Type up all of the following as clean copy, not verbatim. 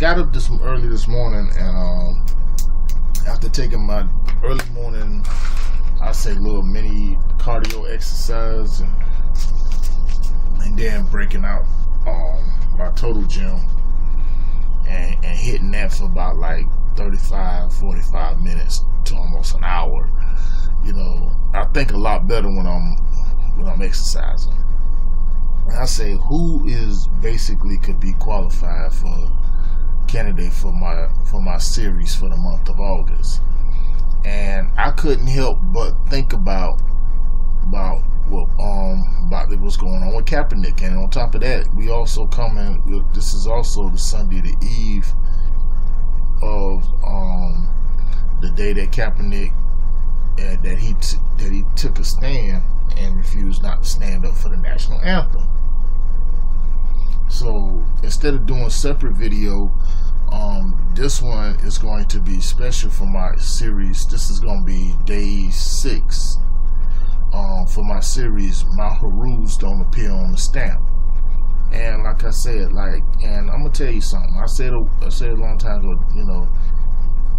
got up early this morning, and after taking my early morning, I say little mini cardio exercise, and then breaking out my total gym and hitting that for about like 35-45 minutes to almost an hour. You know, I think a lot better when I'm exercising. And I say, who is basically could be qualified for candidate for my series for the month of August? And I couldn't help but think about what's going on with Kaepernick. And on top of that, we also this is also the Sunday, the eve of the day that Kaepernick that he took a stand and refused not to stand up for the national anthem. So instead of doing a separate video, this one is going to be special for my series. This is going to be day 6 for my series. My Harus Don't Appear on the Stamp. And like I said, and I'm gonna tell you something. I said a long time ago. You know,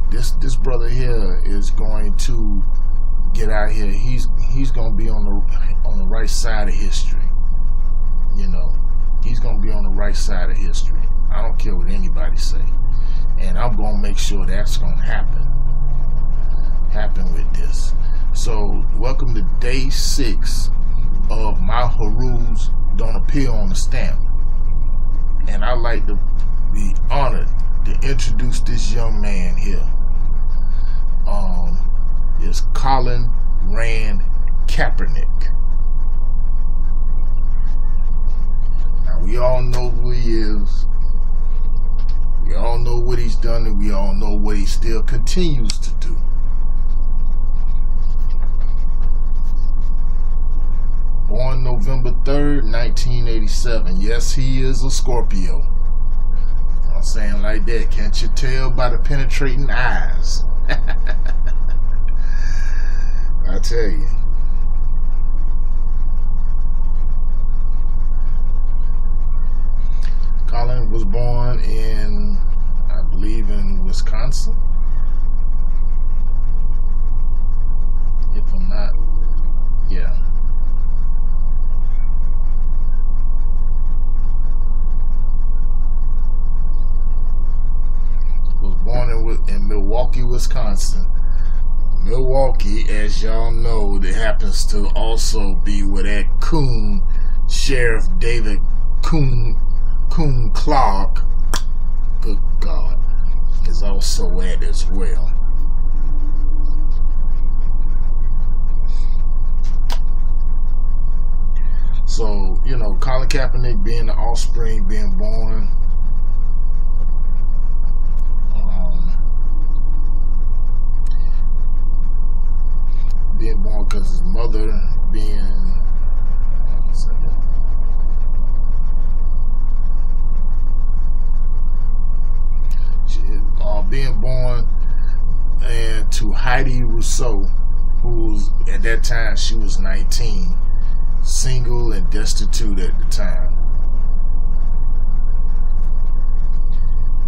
this brother here is going to get out here. He's gonna be on the right side of history. You know, he's gonna be on the right side of history. I don't care what anybody say, and I'm gonna make sure that's gonna happen with this. So welcome to day 6 of My Harus Don't Appear on the Stamp, and I'd like to be honored to introduce this young man here. Is Colin Kaepernick. Now we all know who he is. We all know what he's done, and we all know what he still continues to do. Born November 3rd, 1987. Yes, he is a Scorpio. I'm saying like that. Can't you tell by the penetrating eyes? I tell you. Colin was born in, I believe, in Wisconsin. If I'm not, yeah. Was born in Milwaukee, Wisconsin. Milwaukee, as y'all know, that happens to also be where that coon, Sheriff David Coon Clark, good God, is also at as well. So, you know, Colin Kaepernick being the offspring, being born because his mother being being born and to Heidi Rousseau, who's at that time she was 19, single and destitute at the time.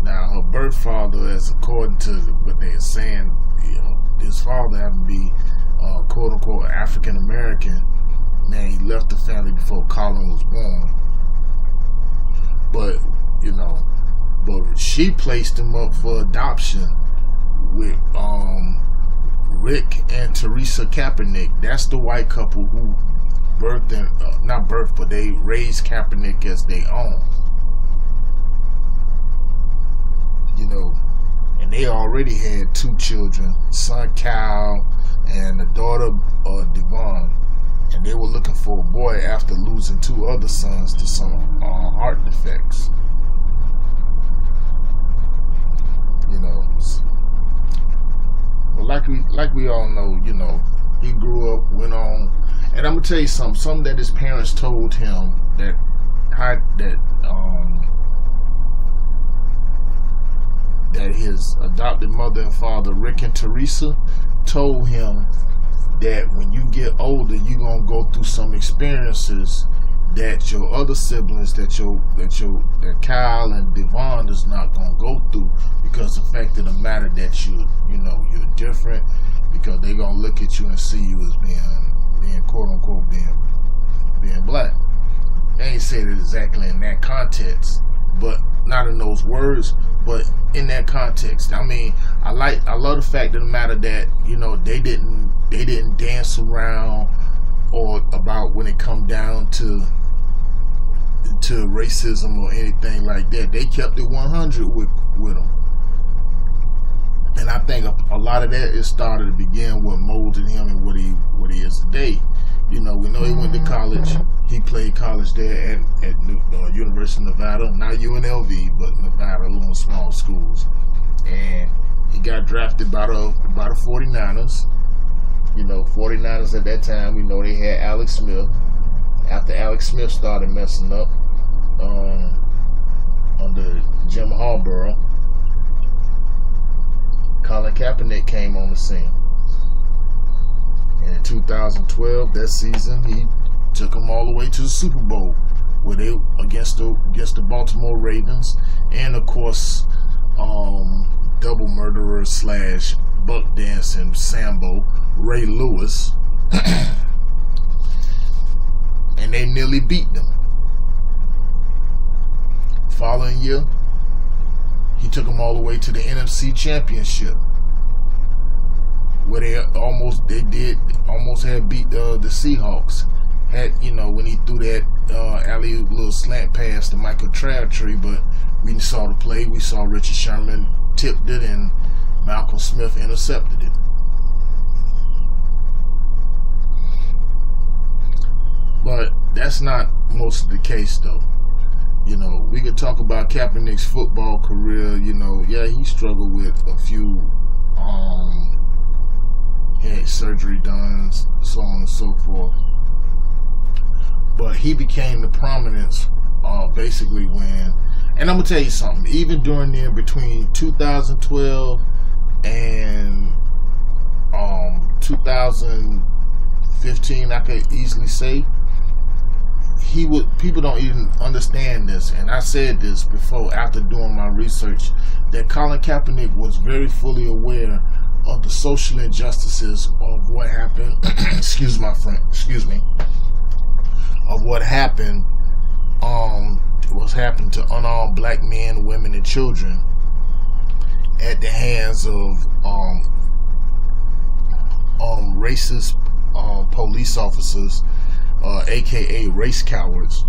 Now her birth father, as according to what they are saying, you know, his father happened to be quote unquote African American. Man, he left the family before Colin was born. But, you know, she placed him up for adoption with Rick and Teresa Kaepernick. That's the white couple who but they raised Kaepernick as their own. You know, and they already had 2 children, son Kyle and a daughter Devon, and they were looking for a boy after losing 2 other sons to some heart defects. You know, but like we all know, you know, he grew up, went on, and I'm gonna tell you something that his parents told him that his adopted mother and father, Rick and Teresa, told him that when you get older, you're gonna go through some experiences that your other siblings, that Kyle and Devon is not gonna go through, because the fact of the matter that you're different, because they gonna look at you and see you as being quote unquote being black. They ain't said it exactly in that context, but not in those words, but in that context. I mean, I love the fact of the matter that they didn't dance around or about when it come down to racism or anything like that. They kept it 100 with them, and I think a lot of that is started to begin what molded him and what he is today. We know he went to college. He played college there at University of Nevada, not UNLV, but Nevada, little small schools. And he got drafted by the 49ers. 49ers at that time, we know they had Alex Smith. After Alex Smith started messing up under Jim Harbaugh, Colin Kaepernick came on the scene. And in 2012, that season, he took them all the way to the Super Bowl, where they against the Baltimore Ravens, and of course, double murderer / buck dancing Sambo Ray Lewis, and they nearly beat them. Following year, he took them all the way to the NFC Championship, where they almost had beat the Seahawks. When he threw that alley-oop little slant pass to Michael Crabtree, but we saw the play. We saw Richard Sherman tipped it and Malcolm Smith intercepted it. But that's not most of the case, though. We could talk about Kaepernick's football career. He struggled with a few, he had surgery done, so on and so forth. But he became the prominence basically when, and I'm going to tell you something, even during between 2012 and 2015, I could easily say, people don't even understand this, and I said this before after doing my research, that Colin Kaepernick was very fully aware of the social injustices of what happened excuse me, of what happened to unarmed black men, women, and children at the hands of racist police officers, aka race cowards,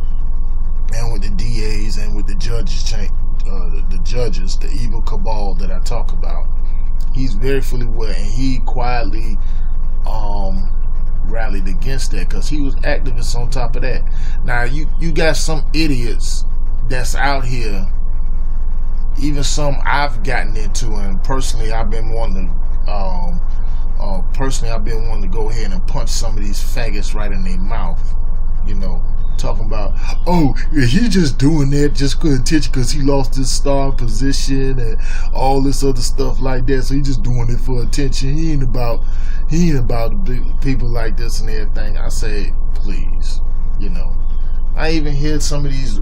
and with the DAs and with the judges, the evil cabal that I talk about. He's very fully aware, and he quietly rallied against that, because he was activist on top of that. Now you got some idiots that's out here, even some I've gotten into, and personally I've been wanting to go ahead and punch some of these faggots right in their mouth. Talking about, he's just doing that just for attention because he lost his star position and all this other stuff like that. So he's just doing it for attention. He ain't about people like this and everything. I say, please, I even hear some of these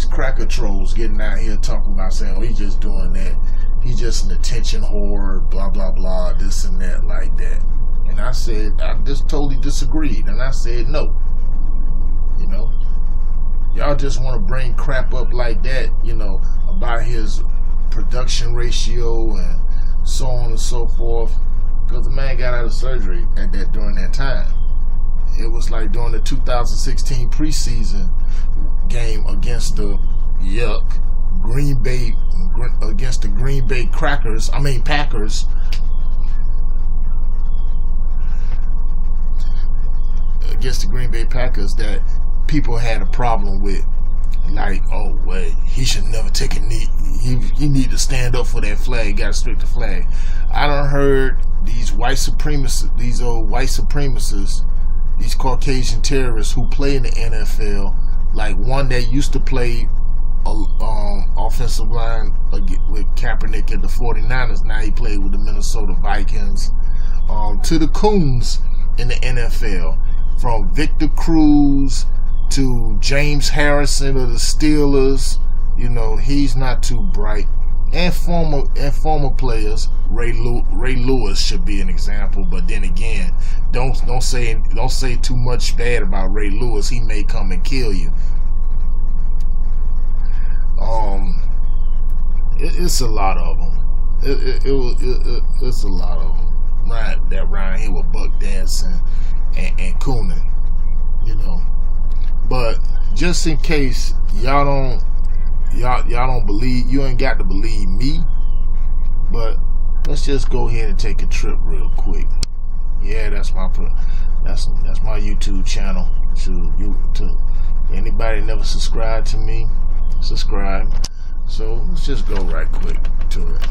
cracker trolls getting out here talking about saying, he's just doing that. He's just an attention whore, blah blah blah, this and that like that. And I said, I just totally disagreed, and I said no. Y'all just want to bring crap up like that, about his production ratio and so on and so forth, because the man got out of surgery during that time. It was like during the 2016 preseason game against the Green Bay Packers. Against the Green Bay Packers, that people had a problem with, like, he should never take a knee. He need to stand up for that flag. Got to strip the flag. I done heard these old white supremacists, these Caucasian terrorists who play in the NFL, like one that used to play offensive line with Kaepernick at the 49ers. Now he played with the Minnesota Vikings. To the coons in the NFL, from Victor Cruz to James Harrison of the Steelers. You know, he's not too bright. And former players, Ray Lewis should be an example. But then again, don't say too much bad about Ray Lewis. He may come and kill you. It's a lot of them. It's a lot of them. Right, that round here with Buck Dancing and Coonan, you know. But just in case y'all don't believe, you ain't got to believe me. But let's just go ahead and take a trip real quick. Yeah, that's my YouTube channel. To anybody never subscribed to me, subscribe. So let's just go right quick to it.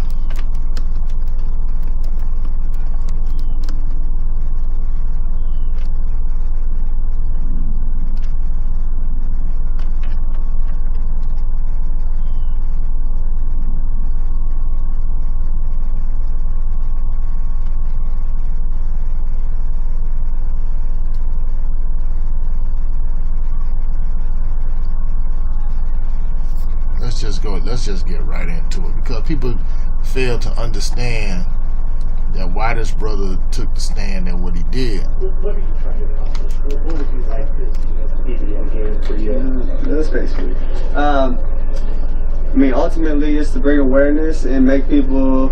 Let's just get right into it, because people fail to understand that why this brother took the stand and what he did. What are you trying to accomplish? What would you like this to be the end game for you? That's basically. I mean, ultimately, it's to bring awareness and make people,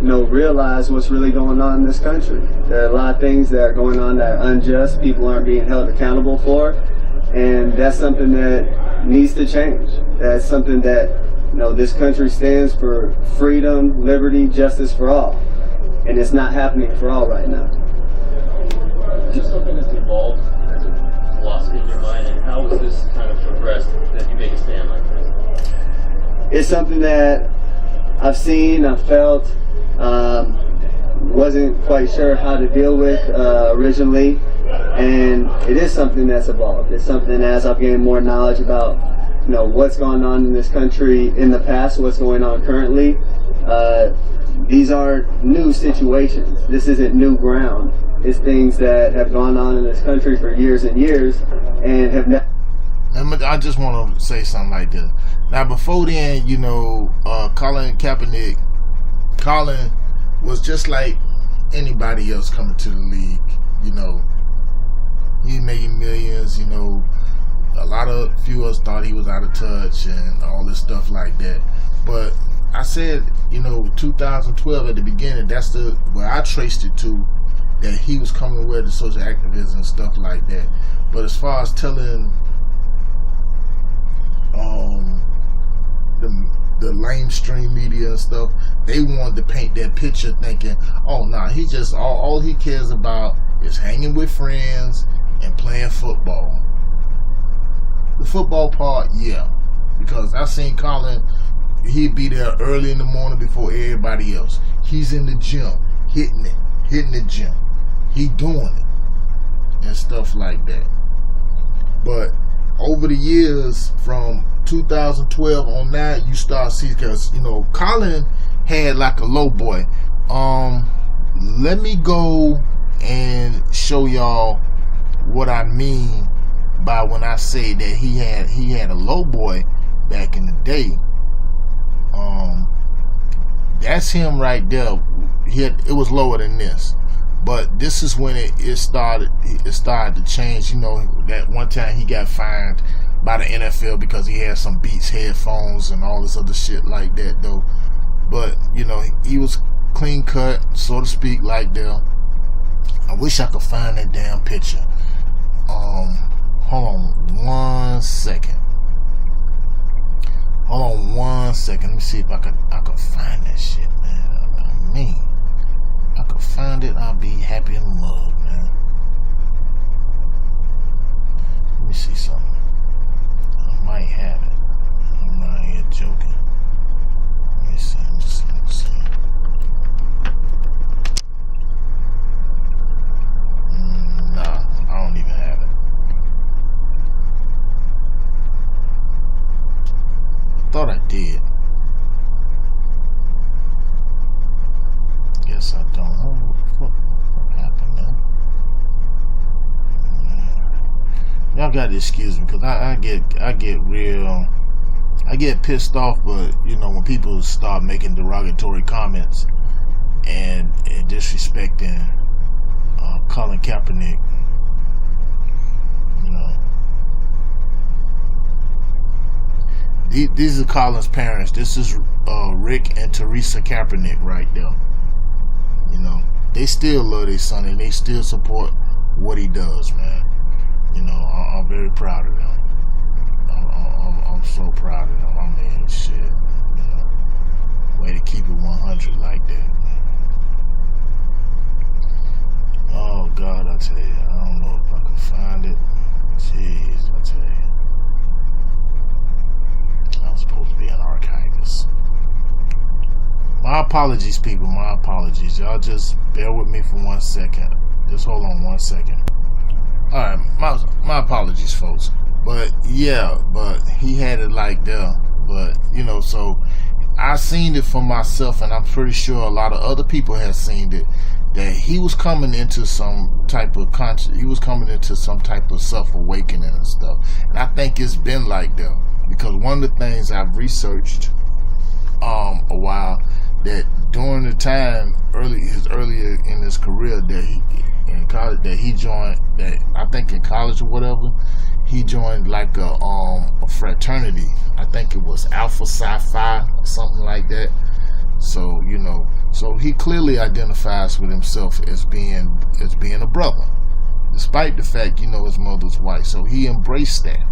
realize what's really going on in this country. There are a lot of things that are going on that are unjust. People aren't being held accountable for, and that's something that needs to change. That's something that this country stands for: freedom, liberty, justice for all. And it's not happening for all right now. Is this something that's evolved as a philosophy in your mind, and how has this kind of progressed that you make a stand like this? It's something that I've seen, I've felt, wasn't quite sure how to deal with originally, and it is something that's evolved. It's something, as I've gained more knowledge about what's going on in this country in the past, what's going on currently. These aren't new situations. This isn't new ground. It's things that have gone on in this country for years and years and have never. I just want to say something like this. Now, before then, Colin Kaepernick, Colin was just like anybody else coming to the league. He made millions, a few of us thought he was out of touch and all this stuff like that. But I said, 2012 at the beginning, that's where I traced it to, that he was coming aware to social activism and stuff like that. But as far as telling the mainstream media and stuff, they wanted to paint that picture thinking, oh nah, he just all he cares about is hanging with friends and playing football. The football part, yeah, because I seen Colin, he'd be there early in the morning before everybody else. He's in the gym, hitting the gym. He doing it and stuff like that. But over the years, from 2012 on that, you start seeing, because Colin had like a low boy. Let me go and show y'all what I mean by when I say that he had a low boy back in the day. That's him right there. It was lower than this, but this is when it started to change. That one time he got fined by the NFL because he had some Beats headphones and all this other shit like that though. But he was clean cut, so to speak, like that. I wish I could find that damn picture. Hold on one second. Let me see if I could find that shit, man. I could find it, I'll be happy in the mug, man. Let me see something. I might have it. I'm not here joking. Let me see. Nah, I don't even have it. Thought I did. Guess I don't know what happened, man. y'all got to excuse me because I get pissed off, but you know, when people start making derogatory comments and disrespecting Colin Kaepernick, you know, these are Colin's parents. This is Rick and Teresa Kaepernick right there. You know, they still love their son and they still support what he does, man. You know, I'm very proud of them. I'm so proud of them. I mean, shit. You know, way to keep it 100 like that. Oh God, I tell you, I don't know if I can find it. Jeez, I tell you, I'm supposed to be an archivist. My apologies, people. My apologies. Y'all just bear with me for 1 second. Just hold on 1 second. All right, my apologies, folks. But yeah, but he had it like there. But you know, so I seen it for myself, and I'm pretty sure a lot of other people have seen it. That he was coming into some type of he was coming into some type of self-awakening and stuff. And I think it's been like that because one of the things I've researched a while, that during the time earlier in his career that he in college, that he joined, that I think in college or whatever, he joined like a fraternity. I think it was Alpha Psi Phi or something like that. So you know, so he clearly identifies with himself as being a brother, despite the fact, you know, his mother's white. So he embraced that.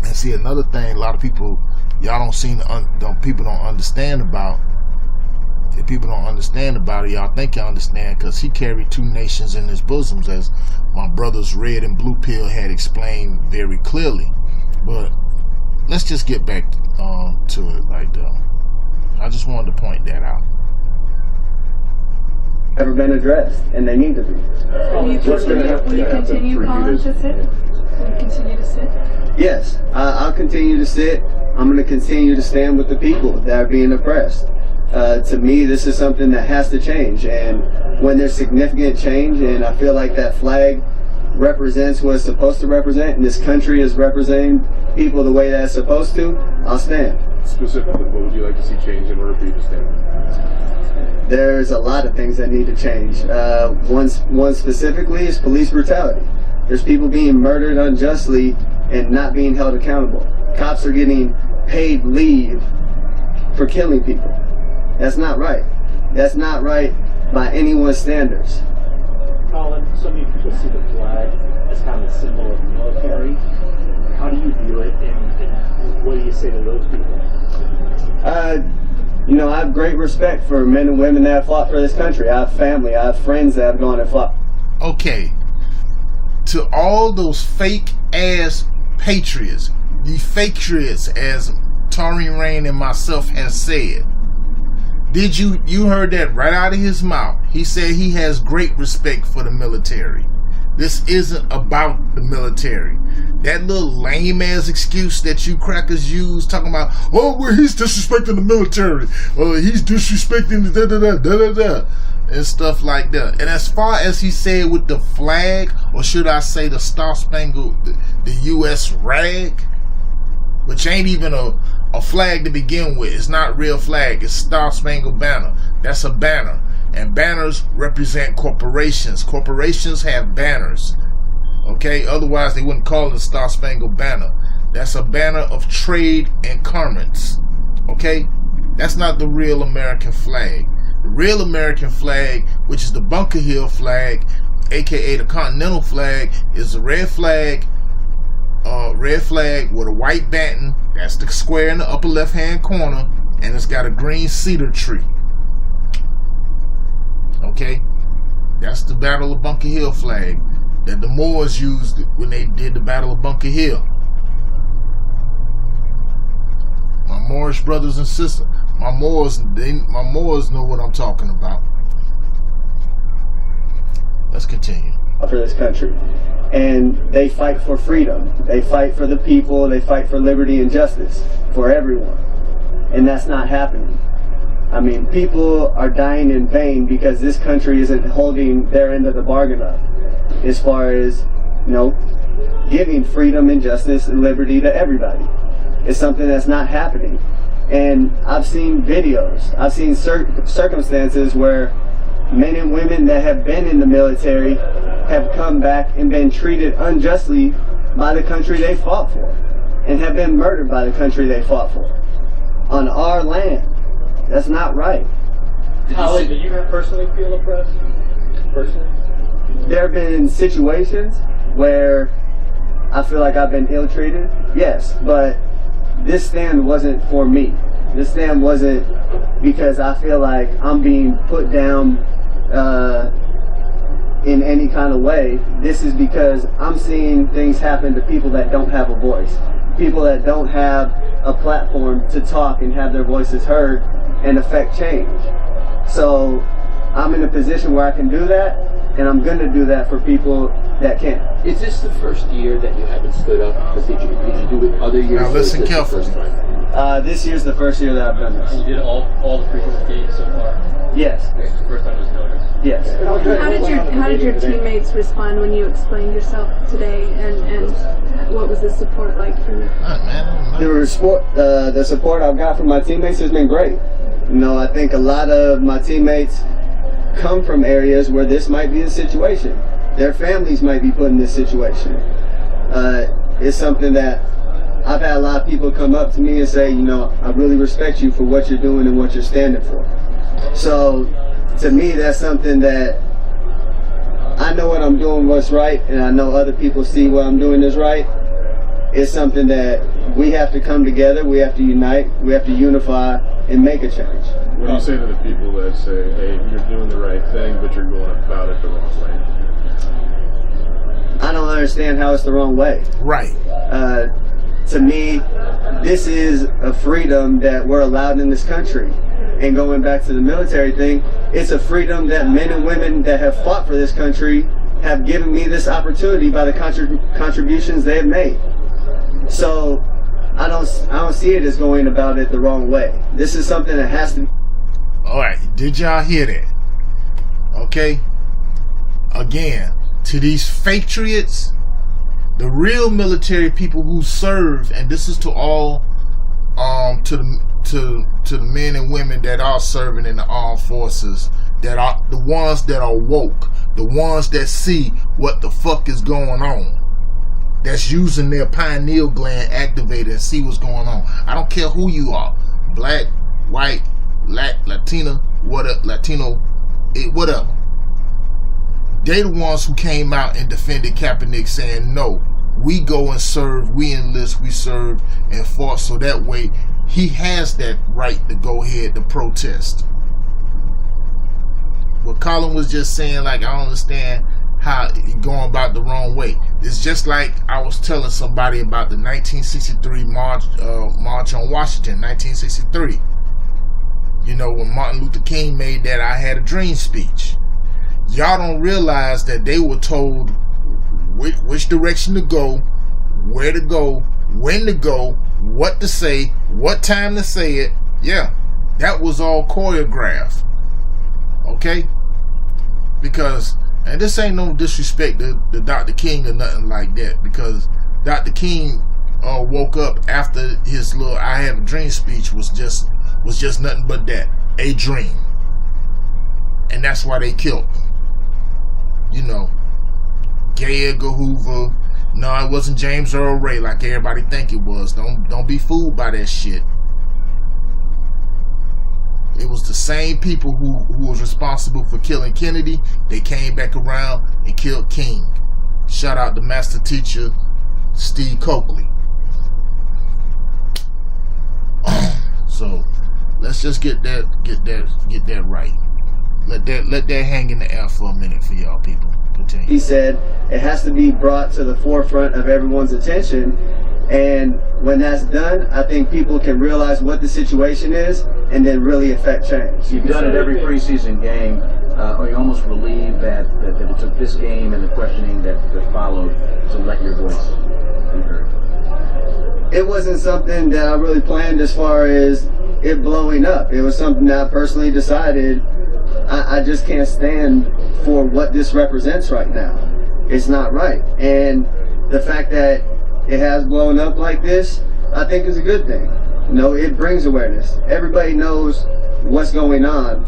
And see, another thing, a lot of people, y'all don't seem to, people don't understand about. If people don't understand about it, y'all think y'all understand, because he carried two nations in his bosoms, as my brothers Red and Blue Pill had explained very clearly. But let's just get back to it right there. I just wanted to point that out. Never been addressed, and they need to be. Will you continue, Colin, to sit? Will you continue to sit? Yes, I'll continue to sit. I'm going to continue to stand with the people that are being oppressed. To me, this is something that has to change, and when there's significant change, and I feel like that flag represents what it's supposed to represent, and this country is representing people the way that it's supposed to, I'll stand. Specifically, what would you like to see change in order for you to stand? There's a lot of things that need to change. One specifically is police brutality. There's people being murdered unjustly and not being held accountable. Cops are getting paid leave for killing people. That's not right. That's not right by anyone's standards. Colin, so many people see the flag as kind of a symbol of the military. How do you view it, and what do you say to those people? You know, I have great respect for men and women that have fought for this country. I have family, I have friends that have gone and fought. Okay, to all those fake ass patriots, the fatriots, as Taurine Rain and myself has said, did you heard that right out of his mouth? He said he has great respect for the military. This isn't about the military. That little lame ass excuse that you crackers use, talking about, oh, well, he's disrespecting the military, he's disrespecting the da-da-da, and stuff like that. And as far as he said with the flag, or should I say the Star Spangled, the U.S. rag, which ain't even a flag to begin with. It's not real flag. It's Star Spangled Banner. That's a banner. And banners represent corporations. Corporations have banners. Okay? Otherwise, they wouldn't call it a Star Spangled Banner. That's a banner of trade and commerce. Okay? That's not the real American flag. The real American flag, which is the Bunker Hill flag, aka the Continental flag, is the red flag with a white banton. That's the square in the upper left hand corner, and it's got a green cedar tree. Okay, that's the Battle of Bunker Hill flag that the Moors used when they did the Battle of Bunker Hill. My Moorish brothers and sisters, my Moors know what I'm talking about. Let's continue. For this country, and they fight for freedom, they fight for the people, they fight for liberty and justice for everyone, and that's not happening. I mean, people are dying in vain because this country isn't holding their end of the bargain up as far as giving freedom and justice and liberty to everybody. It's something that's not happening. And I've seen videos, I've seen circumstances where men and women that have been in the military have come back and been treated unjustly by the country they fought for, and have been murdered by the country they fought for on our land. That's not right. Colin, do you personally feel oppressed? Personally? There have been situations where I feel like I've been ill-treated, yes, but this stand wasn't for me. This stand wasn't because I feel like I'm being put down in any kind of way. This is because I'm seeing things happen to people that don't have a voice, people that don't have a platform to talk and have their voices heard and affect change. So I'm in a position where I can do that, and I'm going to do that for people that can't. Is this the first year that you haven't stood up? Did you do it other years? Now listen carefully. This year's the first year that I've done this. You did all the frequent games so far? Yes. First time was noticed. Yes. How did your teammates respond when you explained yourself today, and what was the support like from you? The support I've got from my teammates has been great. I think a lot of my teammates come from areas where this might be a situation. Their families might be put in this situation. It's something that I've had a lot of people come up to me and say, I really respect you for what you're doing and what you're standing for. So to me, that's something that I know what I'm doing what's right, and I know other people see what I'm doing is right. It's something that we have to come together, we have to unite, we have to unify and make a change. What do you say to the people that say, hey, you're doing the right thing, but you're going about it the wrong way? I don't understand how it's the wrong way. Right. To me, this is a freedom that we're allowed in this country. And going back to the military thing, it's a freedom that men and women that have fought for this country have given me this opportunity by the contributions they have made. So I don't see it as going about it the wrong way. This is something that has to be. All right, did y'all hear that? Okay. Again, to these patriots, the real military people who serve, and this is to all, to the men and women that are serving in the armed forces, that are the ones that are woke, the ones that see what the fuck is going on, that's using their pineal gland activated and see what's going on. I don't care who you are, black, white, Latina, whatever. They the ones who came out and defended Kaepernick, saying, no, we go and serve, we enlist, we serve and fought, so that way he has that right to go ahead to protest. What Colin was just saying, like, I don't understand how you're going about the wrong way. It's just like I was telling somebody about the 1963 March on Washington, 1963. When Martin Luther King made that I Had a Dream speech. Y'all don't realize that they were told which direction to go, where to go, when to go, what to say, what time to say it. Yeah, that was all choreographed. Okay? Because, and this ain't no disrespect to Dr. King or nothing like that, because Dr. King woke up after his little I Have a Dream speech was just nothing but that, a dream. And that's why they killed him. Gay Edgar Hoover. No, it wasn't James Earl Ray like everybody think it was. Don't be fooled by that shit. It was the same people who was responsible for killing Kennedy. They came back around and killed King. Shout out to master teacher Steve Coakley. So let's just get that right. Let that hang in the air for a minute for y'all people. Continue. He said it has to be brought to the forefront of everyone's attention, and when that's done, I think people can realize what the situation is and then really affect change. You've done it every preseason game. Are you almost relieved that it took this game and the questioning that followed to let your voice be heard? It wasn't something that I really planned as far as it blowing up. It was something that I personally decided I just can't stand for what this represents right now. it's not right. And the fact that it has blown up like this, I think is a good thing. You know, it brings awareness. Everybody knows what's going on,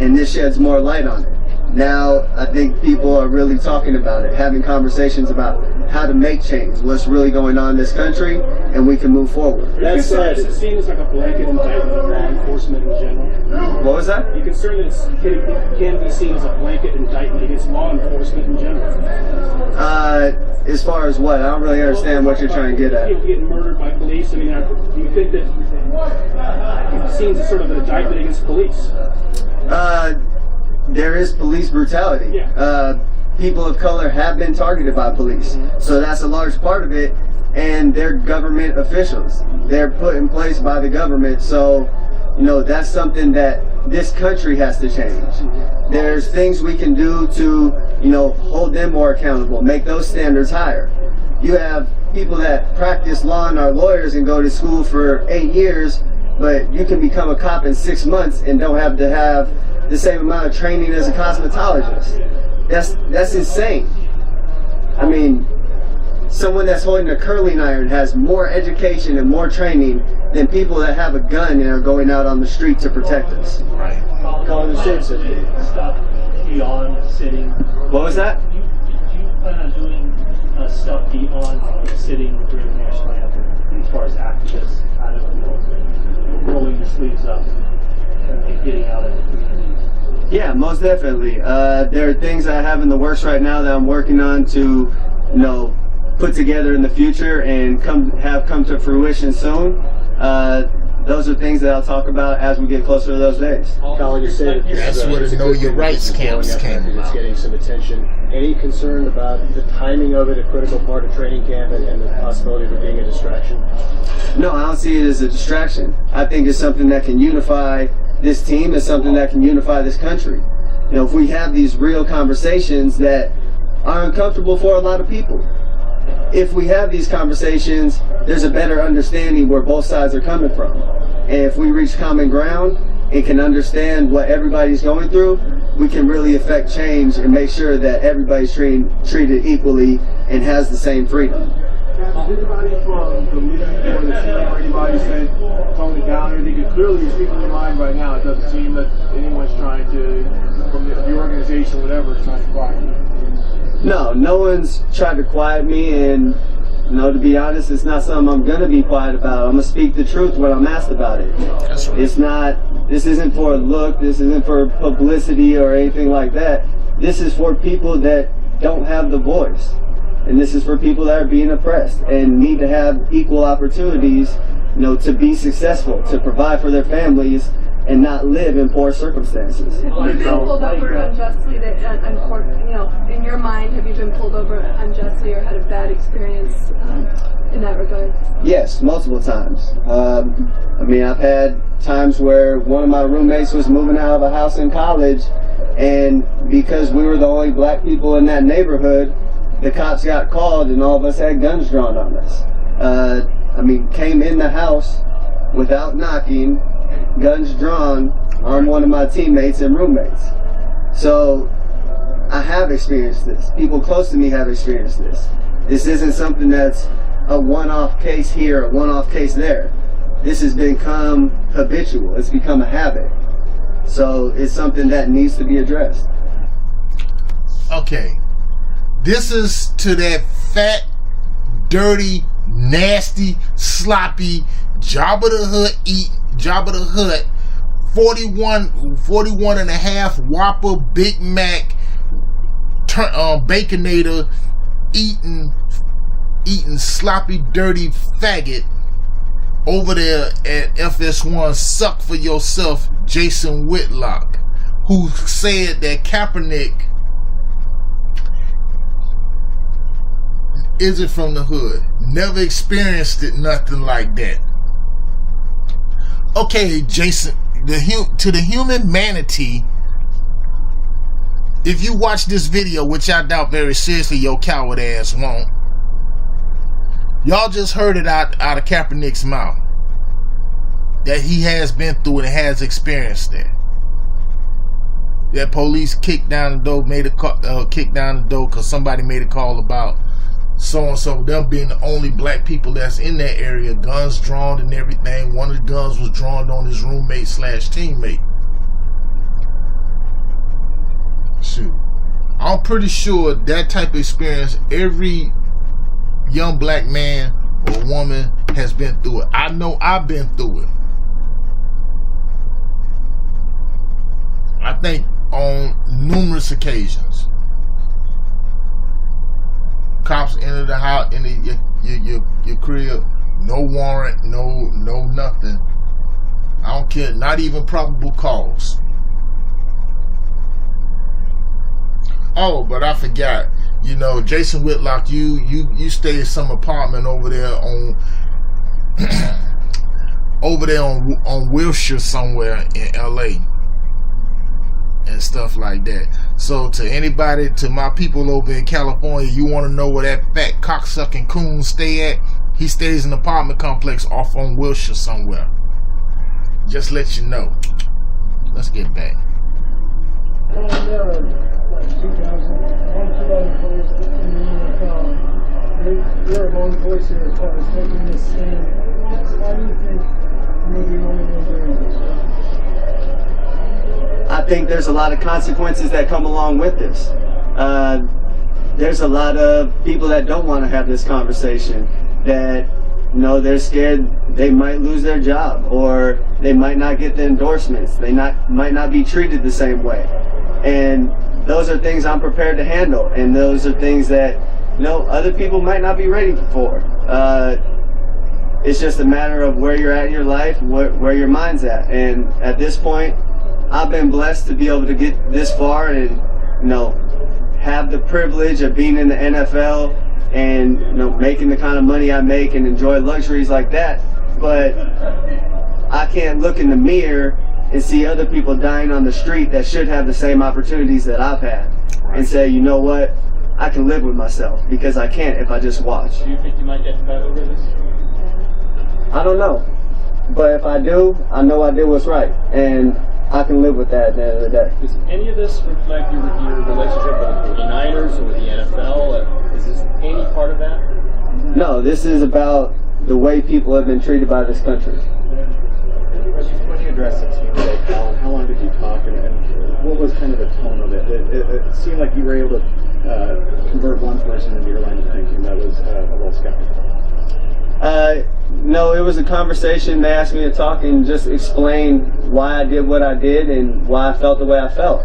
and this sheds more light on it. Now, I think people are really talking about it, having conversations about how to make change, what's really going on in this country, and we can move forward. That said, it's seen as like a blanket indictment of law enforcement in general. What was that? You concerned that it can be seen as a blanket indictment against law enforcement in general? As far as what? I don't really understand what you're trying to get at. People getting murdered by police. I mean, do you think that it's seen as sort of an indictment against police? There is police brutality. Yeah. People of color have been targeted by police. So that's a large part of it. And they're government officials. They're put in place by the government. So, you know, that's something that this country has to change. There's things we can do to, you know, hold them more accountable, make those standards higher. You have people that practice law and are lawyers and go to school for 8 years, but you can become a cop in 6 months and don't have to have the same amount of training as a cosmetologist. That's insane. I mean, someone that's holding a curling iron has more education and more training than people that have a gun and are going out on the street to protect us. Right. Colin, stuff beyond sitting. What was that? Do you plan on doing stuff beyond sitting during the national anthem, as far as activists, kind of rolling your sleeves up and getting out of the community? Yeah, most definitely. There are things I have in the works right now that I'm working on to, you know, put together in the future and come to fruition soon. Those are things that I'll talk about as we get closer to those days. Colin, you said That's where the Know Your Rights camps came It's about. getting some attention. Any concern about the timing of it, a critical part of training camp, and the possibility of it being a distraction? No, I don't see it as a distraction. I think it's something that can unify this team. It's something that can unify this country. You know, if we have these real conversations that are uncomfortable for a lot of people, if we have these conversations, there's a better understanding where both sides are coming from. And if we reach common ground and can understand what everybody's going through, we can really affect change and make sure that everybody's treated equally and has the same freedom. Anybody from the league or the team or anybody said tone it down or anything? Because clearly you're speaking your mind right now. It doesn't seem that anyone's trying to, from the organization, whatever, trying to quiet you. No one's tried to quiet me, and you know, to be honest, it's not something I'm gonna be quiet about. I'm gonna speak the truth when I'm asked about it. That's right. This isn't for a look, this isn't for publicity or anything like that. This is for people that don't have the voice. And this is for people that are being oppressed and need to have equal opportunities, you know, to be successful, to provide for their families and not live in poor circumstances. Have you been pulled over unjustly? You know, in your mind, have you been pulled over unjustly or had a bad experience in that regard? Yes, multiple times. I mean, I've had times where one of my roommates was moving out of a house in college, and because we were the only black people in that neighborhood, the cops got called and all of us had guns drawn on us. I mean, came in the house without knocking, guns drawn on one of my teammates and roommates. So I have experienced this. People close to me have experienced this. This isn't something that's a one-off case here, a one-off case there. This has become habitual. It's become a habit. So it's something that needs to be addressed. Okay. This is to that fat, dirty, nasty, sloppy, Jabba the Hutt, 41 and a half Whopper Big Mac Baconator eating sloppy, dirty faggot over there at FS1 Suck For Yourself, Jason Whitlock, who said that Kaepernick isn't from the hood, never experienced it, nothing like that. Okay, Jason, to the human manatee, if you watch this video, which I doubt very seriously your coward ass won't, y'all just heard it out of Kaepernick's mouth that he has been through and has experienced it. that police kicked down the door, kicked down the door because somebody made a call about so-and-so, them being the only black people that's in that area, guns drawn and everything. One of the guns was drawn on his roommate/teammate. Shoot. I'm pretty sure that type of experience, every young black man or woman has been through it. I know I've been through it. I think on numerous occasions. Cops enter the house, in your crib, no warrant, no nothing. I don't care, not even probable cause. Oh, but I forgot. You know, Jason Whitlock, you stay in some apartment over there on Wilshire somewhere in LA and stuff like that. So to anybody, to my people over in California, you want to know where that fat cocksucking coon stay at? He stays in an apartment complex off on Wilshire somewhere. Just let you know. Let's get back. There are like 2,000 players in the NFL. They're a lone voice here as far as taking this stand. Why do you think maybe only one doing this? I think there's a lot of consequences that come along with this. There's a lot of people that don't want to have this conversation, that they're scared they might lose their job, or they might not get the endorsements. They might not be treated the same way. And those are things I'm prepared to handle, and those are things that other people might not be ready for. It's just a matter of where you're at in your life, where your mind's at. And at this point, I've been blessed to be able to get this far and have the privilege of being in the NFL and making the kind of money I make and enjoy luxuries like that. But I can't look in the mirror and see other people dying on the street that should have the same opportunities that I've had, and say, you know what, I can live with myself, because I can't if I just watch. Do you think you might get fed over this? I don't know, but if I do, I know I did what's right, and I can live with that at the end of the day. Does any of this reflect your relationship with the Niners or with the NFL? Is this any part of that? No, this is about the way people have been treated by this country. When you addressed the team today, Colin, how long did you talk, and what was kind of the tone of it? It seemed like you were able to convert one person into your line of thinking. That was a little skeptical. No, it was a conversation. They asked me to talk and just explain why I did what I did and why I felt the way I felt.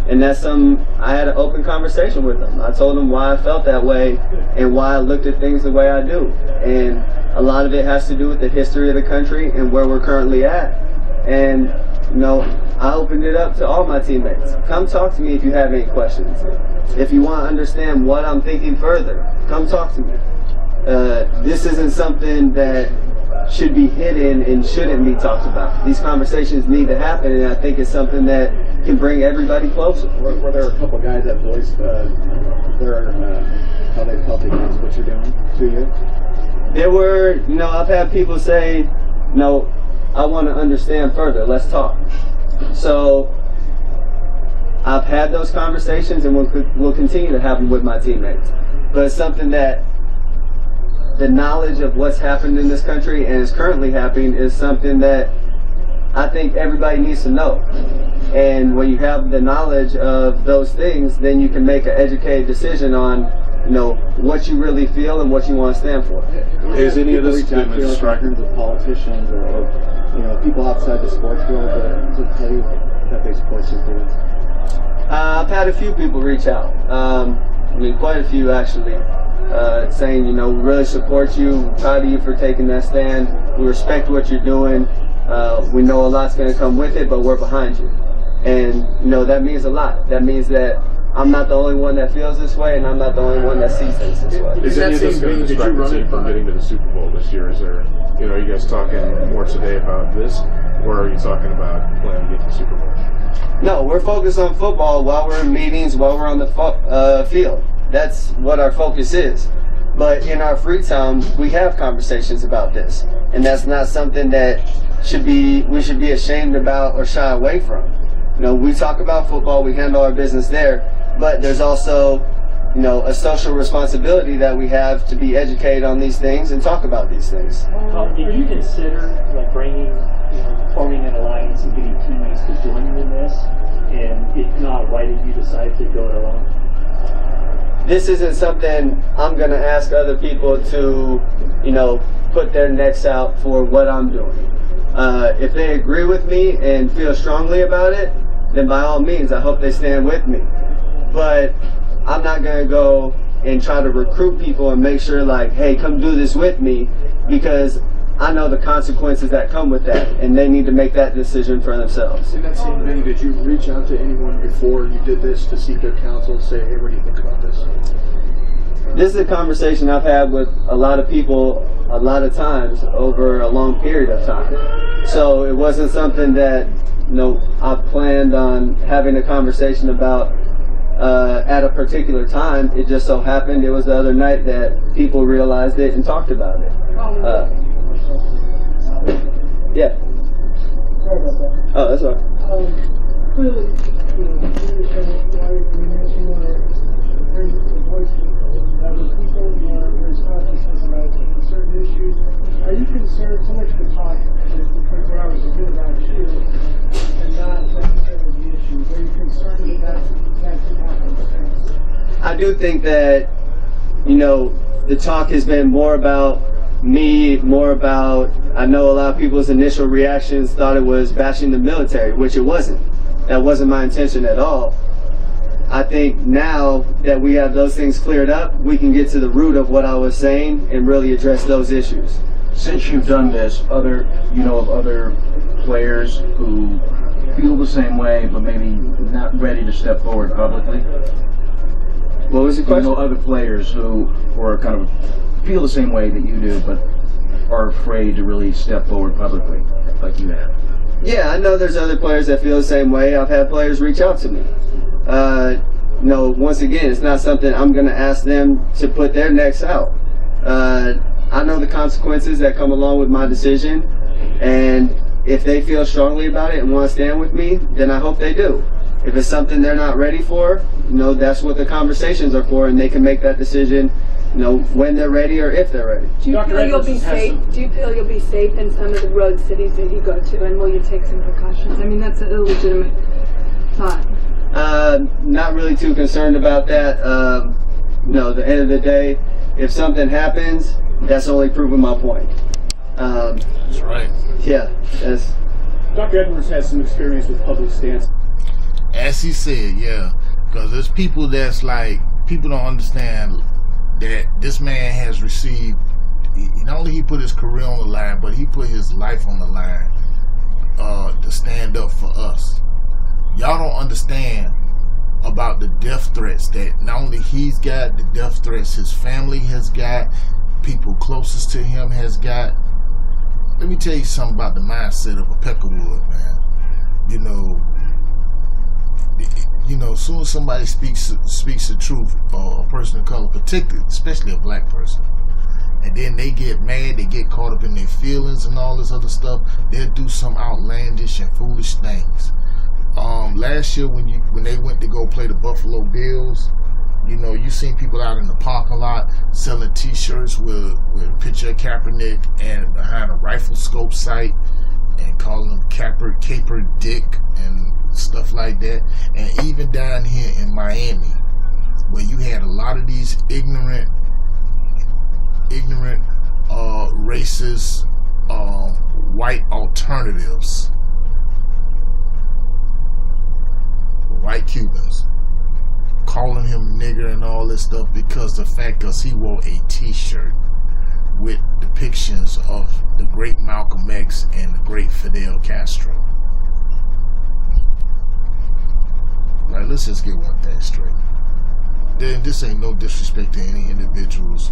And that's I had an open conversation with them. I told them why I felt that way and why I looked at things the way I do. And a lot of it has to do with the history of the country and where we're currently at. And, I opened it up to all my teammates. Come talk to me if you have any questions. If you want to understand what I'm thinking further, come talk to me. This isn't something that should be hidden and shouldn't be talked about. These conversations need to happen, and I think it's something that can bring everybody closer. Were there a couple of guys that voiced how they felt against what you're doing to you? There were, I've had people say, I want to understand further, let's talk. So I've had those conversations, and we'll continue to have them with my teammates. But it's something that the knowledge of what's happened in this country and is currently happening is something that I think everybody needs to know. And when you have the knowledge of those things, then you can make an educated decision on, what you really feel and what you want to stand for. Is any of this in terms of politicians or people outside the sports world to tell you that they support you doing? I've had a few people reach out. Quite a few actually. Saying, we really support you, we're proud of you for taking that stand, we respect what you're doing, we know a lot's going to come with it, but we're behind you. And, that means a lot. That means that I'm not the only one that feels this way, and I'm not the only one that sees things this way. Is any of this going to distract you from getting to the Super Bowl this year? Is there, are you guys talking more today about this, or are you talking about planning to get to the Super Bowl? No, we're focused on football while we're in meetings, while we're on the field. That's what our focus is. But in our free time, we have conversations about this. And that's not something that we should be ashamed about or shy away from. we talk about football, we handle our business there, but there's also, a social responsibility that we have to be educated on these things and talk about these things. Did you consider forming an alliance and getting teammates to join you in this? And if not, why did you decide to go it alone? This isn't something I'm going to ask other people to, put their necks out for what I'm doing. If they agree with me and feel strongly about it, then by all means, I hope they stand with me. But I'm not going to go and try to recruit people and make sure hey, come do this with me, because I know the consequences that come with that, and they need to make that decision for themselves. In that same vein, did you reach out to anyone before you did this to seek their counsel and say, hey, what do you think about this? This is a conversation I've had with a lot of people a lot of times over a long period of time. So it wasn't something that I planned on having a conversation about at a particular time. It just so happened it was the other night that people realized it and talked about it. Yeah. Sorry about that. Oh, that's all right. Clearly, you mentioned you want to bring the voice to people, you want to raise consciousness about certain issues. Are you concerned so much for talk is because what I was a bit about you and not necessarily the issues? Are you concerned that could happen? I do think that, the talk has been more about me, I know a lot of people's initial reactions thought it was bashing the military, which it wasn't. That wasn't my intention at all. I think now that we have those things cleared up, we can get to the root of what I was saying and really address those issues. Since you've done this, other players who feel the same way, but maybe not ready to step forward publicly? What was the question? Other players who are kind of feel the same way that you do, but are afraid to really step forward publicly, like you have. Yeah, I know there's other players that feel the same way. I've had players reach out to me. Once again, it's not something I'm going to ask them to put their necks out. I know the consequences that come along with my decision, and if they feel strongly about it and want to stand with me, then I hope they do. If it's something they're not ready for, that's what the conversations are for, and they can make that decision, when they're ready or if they're ready. Do you feel you'll be safe? Do you feel you'll be safe in some of the road cities that you go to, and will you take some precautions? I mean, that's a legitimate thought. Not really too concerned about that. At the end of the day, if something happens, that's only proving my point. That's right. Yeah, that's. Dr. Edwards has some experience with public stance. As he said, yeah, because there's people people don't understand that this man has received, not only he put his career on the line, but he put his life on the line to stand up for us. Y'all don't understand about the death threats that not only he's got, the death threats his family has got, people closest to him has got. Let me tell you something about the mindset of a Peckerwood, man. As soon as somebody speaks the truth, or a person of color, particularly, especially a black person, and then they get mad, they get caught up in their feelings and all this other stuff, they'll do some outlandish and foolish things. Last year when they went to go play the Buffalo Bills, you seen people out in the parking lot selling T-shirts with a picture of Kaepernick and behind a rifle scope sight and calling them Caper Dick and stuff like that. And even down here in Miami, where you had a lot of these ignorant, racist, white alternatives, white Cubans, calling him nigger and all this stuff because he wore a T-shirt with depictions of the great Malcolm X and the great Fidel Castro. Let's just get one thing straight. Then this ain't no disrespect to any individuals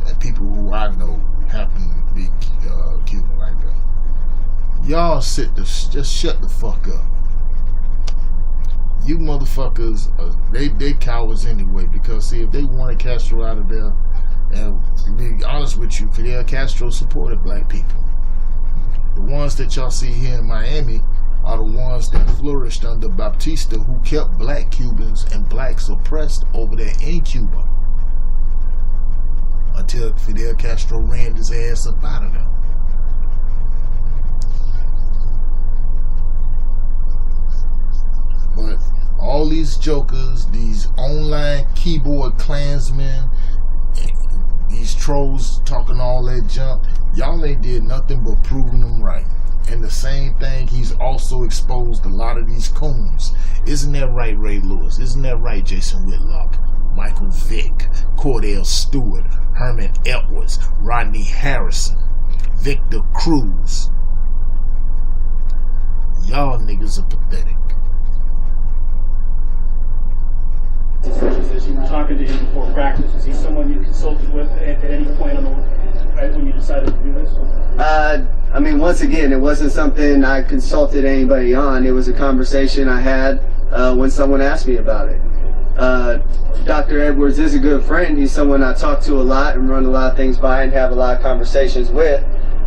and people who I know happen to be Cuban like that. Y'all just shut the fuck up. You motherfuckers, they cowards anyway, because see, if they wanted Castro out of there, and to be honest with you, Fidel Castro supported black people. The ones that y'all see here in Miami, are the ones that flourished under Batista, who kept black Cubans and blacks oppressed over there in Cuba until Fidel Castro ran his ass up out of there. But all these jokers, these online keyboard Klansmen, these trolls talking all that junk, y'all ain't did nothing but proving them right. And the same thing, he's also exposed a lot of these coons. Isn't that right, Ray Lewis? Isn't that right, Jason Whitlock? Michael Vick, Cordell Stewart, Herman Edwards, Rodney Harrison, Victor Cruz. Y'all niggas are pathetic. As you were talking to him before practice, is he someone you consulted with at any point when you decided to do this? I mean, once again, it wasn't something I consulted anybody on. It was a conversation I had when someone asked me about it. Dr. Edwards is a good friend. He's someone I talk to a lot and run a lot of things by and have a lot of conversations with.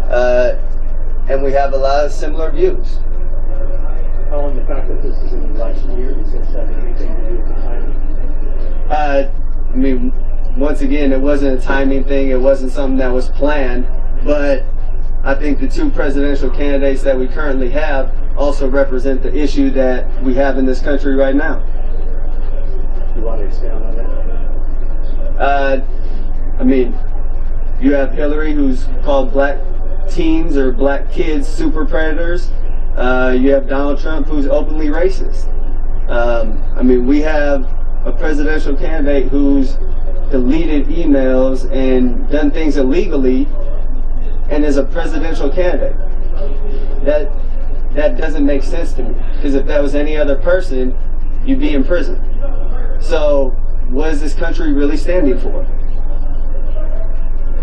And we have a lot of similar views. Colin, the fact that this is an election year, does this have anything to do with the timing? I mean, once again, it wasn't a timing thing. It wasn't something that was planned. But I think the two presidential candidates that we currently have also represent the issue that we have in this country right now. You want to expand on that? I mean, you have Hillary, who's called black teens or black kids super predators. You have Donald Trump, who's openly racist. I mean, we have a presidential candidate who's deleted emails and done things illegally and is a presidential candidate. That doesn't make sense to me, because if that was any other person, you'd be in prison. So what is this country really standing for?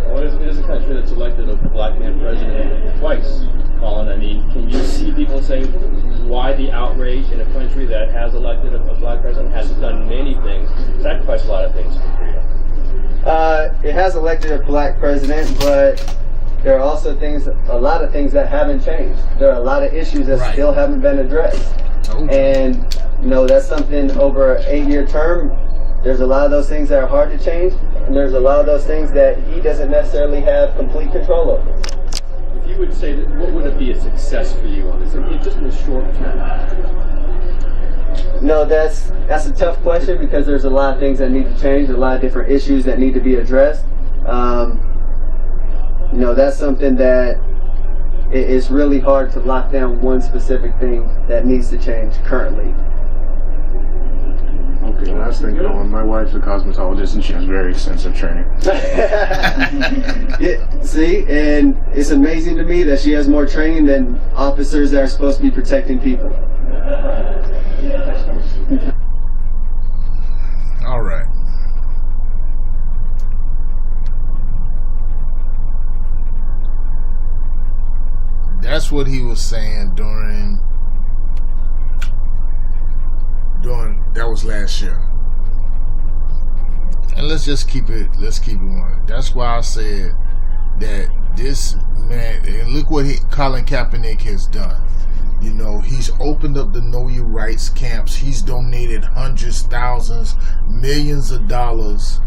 Well, it is a country that's elected a black man president twice, Colin. I mean, can you see people saying why the outrage in a country that has elected a black president, has done many things, sacrificed a lot of things for freedom? It has elected a black president, but there are also a lot of things that haven't changed. There are a lot of issues that still haven't been addressed. And, you know, that's something over an 8-year term. There's a lot of those things that are hard to change, and there's a lot of those things that he doesn't necessarily have complete control over. If you would say that, what would it be a success for you on this, just in the short term? No, that's a tough question, because there's a lot of things that need to change, a lot of different issues that need to be addressed. You know, that's something that it's really hard to lock down one specific thing that needs to change currently. Okay, last thing, Colin. My wife's a cosmetologist and she has very extensive training. See, and it's amazing to me that she has more training than officers that are supposed to be protecting people. All right. That's what he was saying during that was last year. And let's keep it going. That's why I said that this man, and look what Colin Kaepernick has done. You know, he's opened up the Know Your Rights camps. He's donated hundreds, thousands, millions of dollars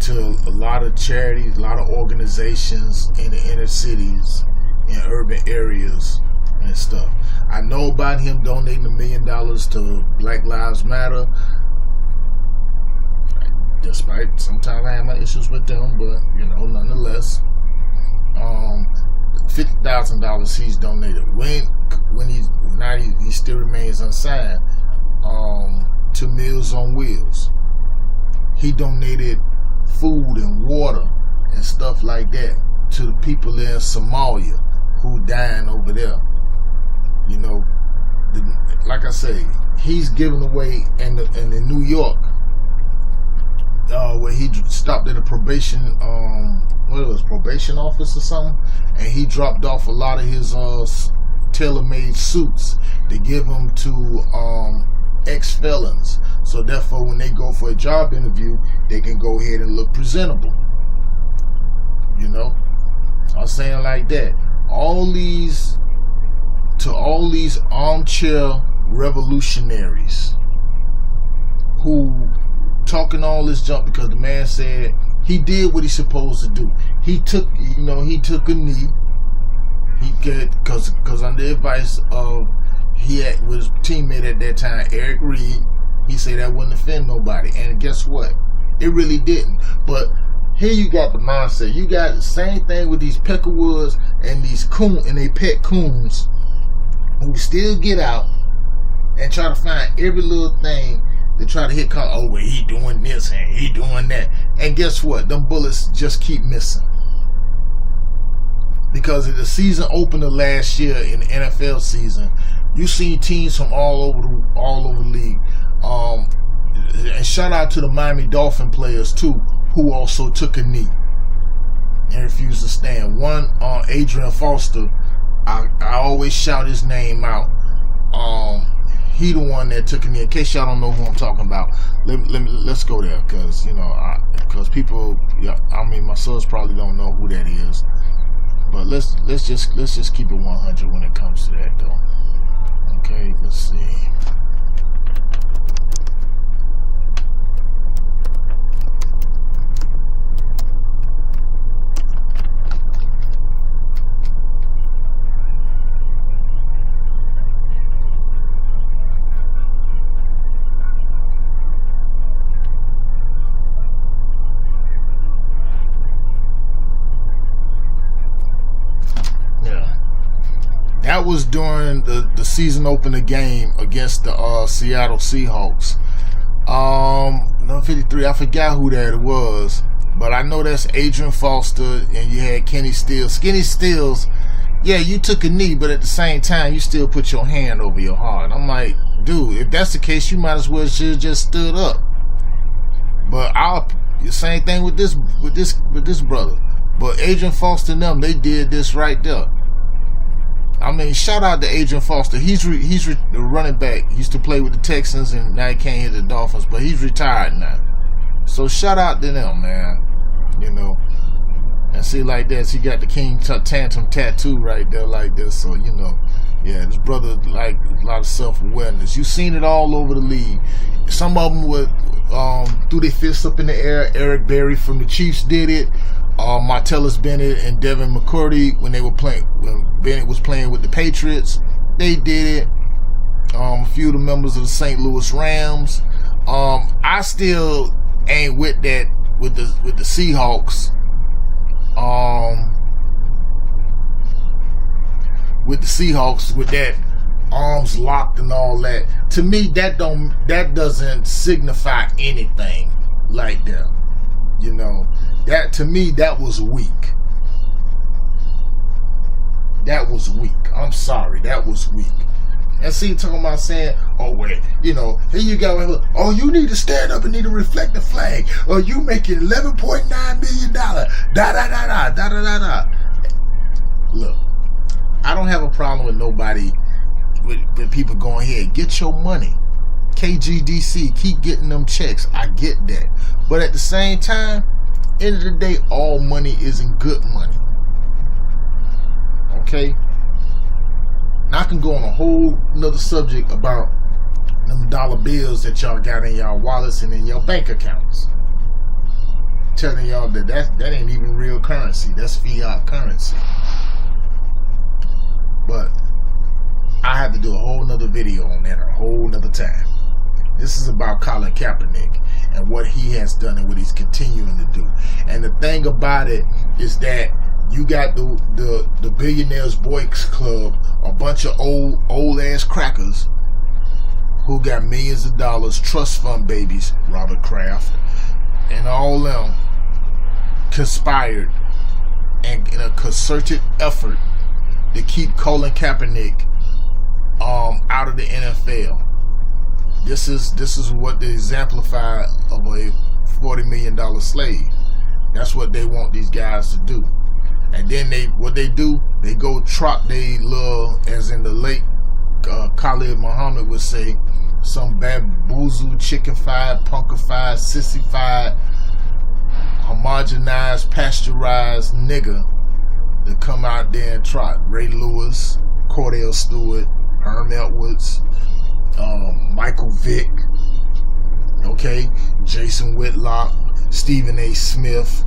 to a lot of charities, a lot of organizations in the inner cities, in urban areas and stuff. I know about him donating $1 million to Black Lives Matter. Despite sometimes I have my issues with them, but you know, nonetheless, $50,000 he's donated when he still remains unsigned to Meals on Wheels. He donated food and water and stuff like that to the people in Somalia who dying over there. You know, like I say, he's giving away in New York, where he stopped at a probation office or something, and he dropped off a lot of his tailor-made suits to give them to ex-felons, so therefore when they go for a job interview, they can go ahead and look presentable. You know, I'm saying like that. All these to all these armchair revolutionaries who talking all this junk because the man said he did what he's supposed to do. He took a knee. He could, because under the advice of was teammate at that time, Eric Reed, he said that wouldn't offend nobody. And guess what? It really didn't. But here you got the mindset. You got the same thing with these Peckerwoods and these coon and they pet coons who still get out and try to find every little thing to try to hit Colin. Oh, well, he doing this and he doing that. And guess what? Them bullets just keep missing. Because of the season opener last year in the NFL season, you seen teams from all over the league. And shout out to the Miami Dolphin players too, who also took a knee and refused to stand. One, Adrian Foster, I always shout his name out. He the one that took a knee. In case y'all don't know who I'm talking about, let's go there, because people, my sons probably don't know who that is. But let's just keep it 100 when it comes to that, though. Okay, let's see. That was during the season opener game against the Seattle Seahawks. Number 53, I forgot who that was, but I know that's Adrian Foster, and you had Kenny Stills. Skinny Stills, yeah, you took a knee, but at the same time, you still put your hand over your heart. I'm like, dude, if that's the case, you might as well should have just stood up. But the same thing with this brother. But Adrian Foster and them, they did this right there. I mean, shout out to Adrian Foster. He's the running back. He used to play with the Texans, and now he can't hit the Dolphins, but he's retired now. So shout out to them, man. And see, like this, he got the King Tantrum tattoo right there, like this. So yeah, this brother like a lot of self-awareness. You've seen it all over the league. Some of them would threw their fists up in the air. Eric Berry from the Chiefs did it. Martellus Bennett and Devin McCourty when Bennett was playing with the Patriots, they did it. A few of the members of the St. Louis Rams. I still ain't with that with the Seahawks. With the Seahawks, with that arms locked and all that. To me, that doesn't signify anything like that. That to me, that was weak. That was weak. I'm sorry, that was weak. And see, talking about saying, oh wait, here you go. Oh, you need to stand up and need to reflect the flag. Or you making $11.9 million. Da da da da da da da. Look, I don't have a problem with nobody with people going ahead. Get your money. KGDC, keep getting them checks. I get that. But at the same time, end of the day, all money isn't good money. Okay? Now I can go on a whole nother subject about them dollar bills that y'all got in y'all wallets and in your bank accounts. Telling y'all that ain't even real currency. That's fiat currency. But I have to do a whole nother video on that a whole nother time. This is about Colin Kaepernick and what he has done and what he's continuing to do. And the thing about it is that you got the Billionaires Boys Club, a bunch of old ass crackers who got millions of dollars, trust fund babies, Robert Kraft, and all them conspired and in a concerted effort to keep Colin Kaepernick out of the NFL. This is what they exemplify of a $40 million slave. That's what they want these guys to do. And then they go trot they little, as in the late Khalid Muhammad would say, some bamboozled, chickenfied, punkified, sissified, homogenized, pasteurized nigga to come out there and trot. Ray Lewis, Cordell Stewart, Herm Edwards, Michael Vick, okay, Jason Whitlock, Stephen A. Smith,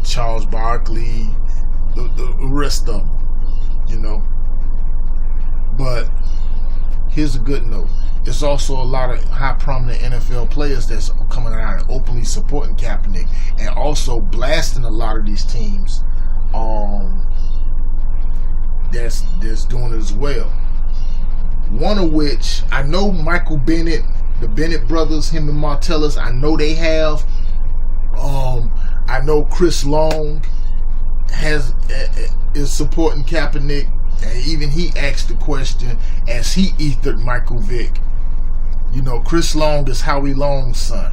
Charles Barkley, the rest of them, you know. But here's a good note. There's also a lot of high prominent NFL players that's coming out and openly supporting Kaepernick and also blasting a lot of these teams that's doing it as well. One of which, I know Michael Bennett, the Bennett brothers, him and Martellus, I know they have. I know Chris Long is supporting Kaepernick, and even he asked the question as he ethered Michael Vick. You know, Chris Long is Howie Long's son.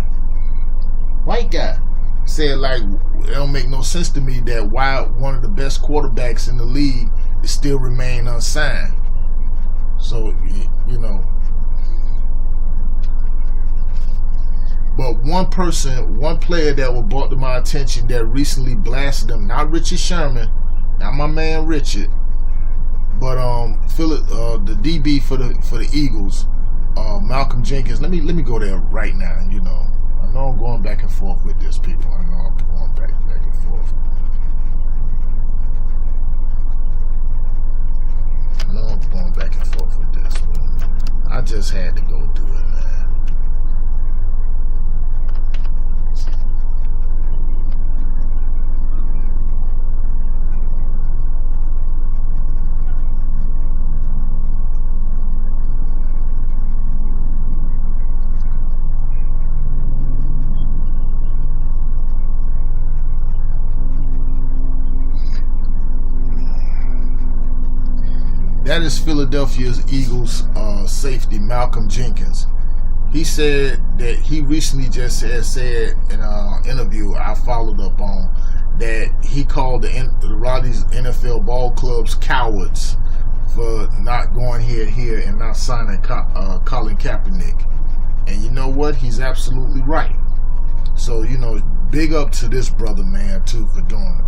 White guy. Said, like, it don't make no sense to me that why one of the best quarterbacks in the league is still remain unsigned. So, you know. But one player that was brought to my attention that recently blasted him, not Richard Sherman, not my man Richard, but the DB for the Eagles, Malcolm Jenkins. Let me go there right now. You know, I know I'm going back and forth with this, people. I know I'm going back and forth. I know I'm going back and forth with this, but I just had to go do it, man. That is Philadelphia's Eagles safety, Malcolm Jenkins. He said that he recently just said in an interview I followed up on that he called a lot of these NFL ball clubs cowards for not going here and not signing Colin Kaepernick. And you know what? He's absolutely right. So, you know, big up to this brother, man, too, for doing it,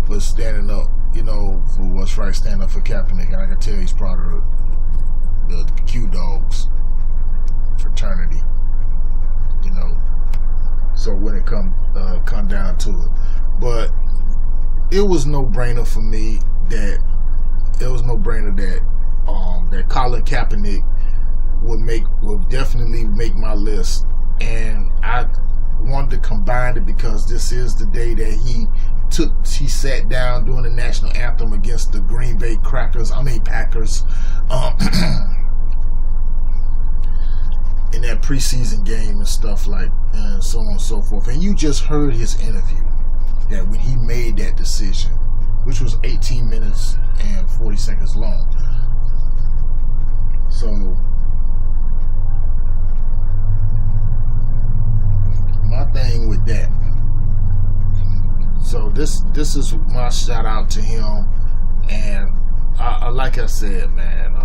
for standing up, you know, for what's right, standing up for Kaepernick. And I can tell he's part of the Q-Dogs fraternity, you know. So when it come down to it, but it was no brainer for me that that Colin Kaepernick would definitely make my list, and I wanted to combine it because this is the day that he sat down doing the national anthem against the Green Bay Packers in that preseason game and stuff and so on and so forth. And you just heard his interview that when he made that decision, which was 18 minutes and 40 seconds long. So my thing with that. So this is my shout out to him, and I like I said, man,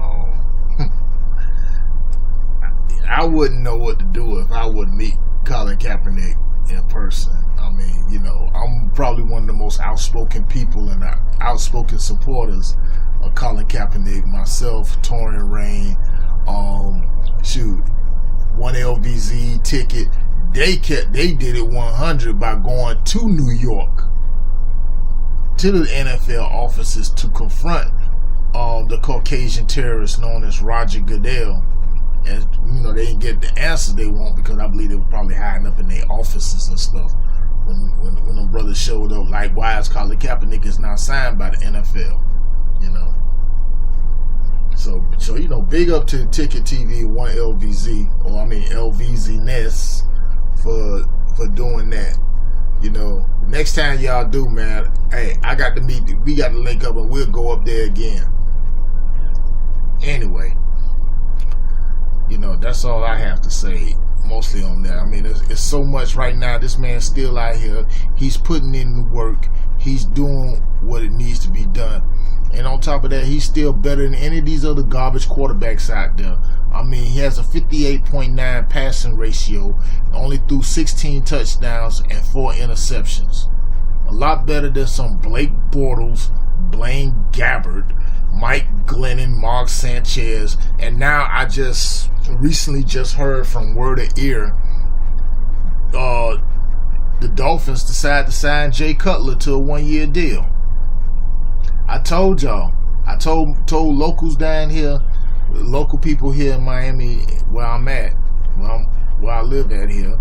I wouldn't know what to do if I would meet Colin Kaepernick in person. I mean, you know, I'm probably one of the most outspoken people and outspoken supporters of Colin Kaepernick. Myself, Torian Rain, one LVZ ticket. They did it 100 by going to New York to the NFL offices to confront the Caucasian terrorist known as Roger Goodell. And, you know, they didn't get the answers they want because I believe they were probably hiding up in their offices and stuff when them brothers showed up. Likewise, Colin Kaepernick is now signed by the NFL, you know. So you know, big up to Ticket TV, one LVZ-ness for doing that. You know, next time y'all do, man, hey, we got to link up and we'll go up there again. Anyway, you know, that's all I have to say mostly on that. I mean, it's so much right now. This man's still out here. He's putting in the work. He's doing what it needs to be done. And on top of that, he's still better than any of these other garbage quarterbacks out there. I mean, he has a 58.9 passing ratio, only threw 16 touchdowns and 4 interceptions. A lot better than some Blake Bortles, Blaine Gabbert, Mike Glennon, Mark Sanchez, and now I just recently heard from word of ear, the Dolphins decided to sign Jay Cutler to a 1-year deal. I told y'all, I told locals down here, local people here in Miami, where I'm at, where I live at here,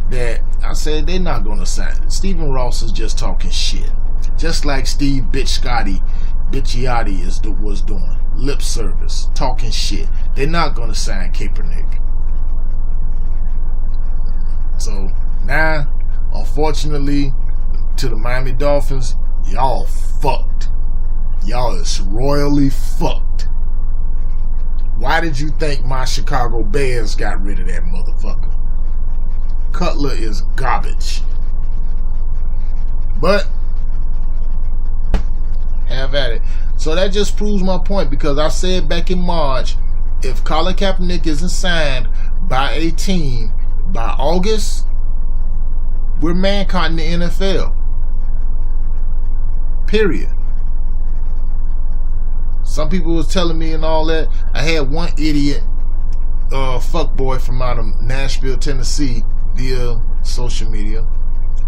that I said they're not going to sign. Stephen Ross is just talking shit, just like Steve Bitchiotti was doing lip service, talking shit. They're not going to sign Kaepernick. So now, unfortunately, to the Miami Dolphins, y'all fucked. Y'all is royally fucked. Why did you think my Chicago Bears got rid of that motherfucker? Cutler is garbage. But have at it. So that just proves my point, because I said back in March, if Colin Kaepernick isn't signed by a team by August, we're man-caught in the NFL. Period. Some people was telling me and all that. I had one idiot fuckboy from out of Nashville, Tennessee, via social media,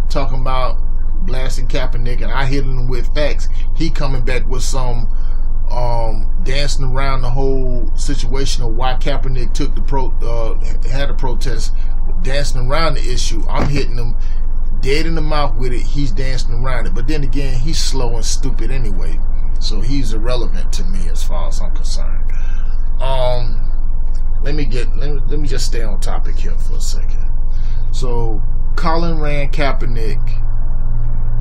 talking about blasting Kaepernick, and I hit him with facts. He coming back with some dancing around the whole situation of why Kaepernick took had a protest, dancing around the issue. I'm hitting him dead in the mouth with it. He's dancing around it. But then again, he's slow and stupid anyway, so he's irrelevant to me as far as I'm concerned. Let me just stay on topic here for a second. So Colin Rand Kaepernick,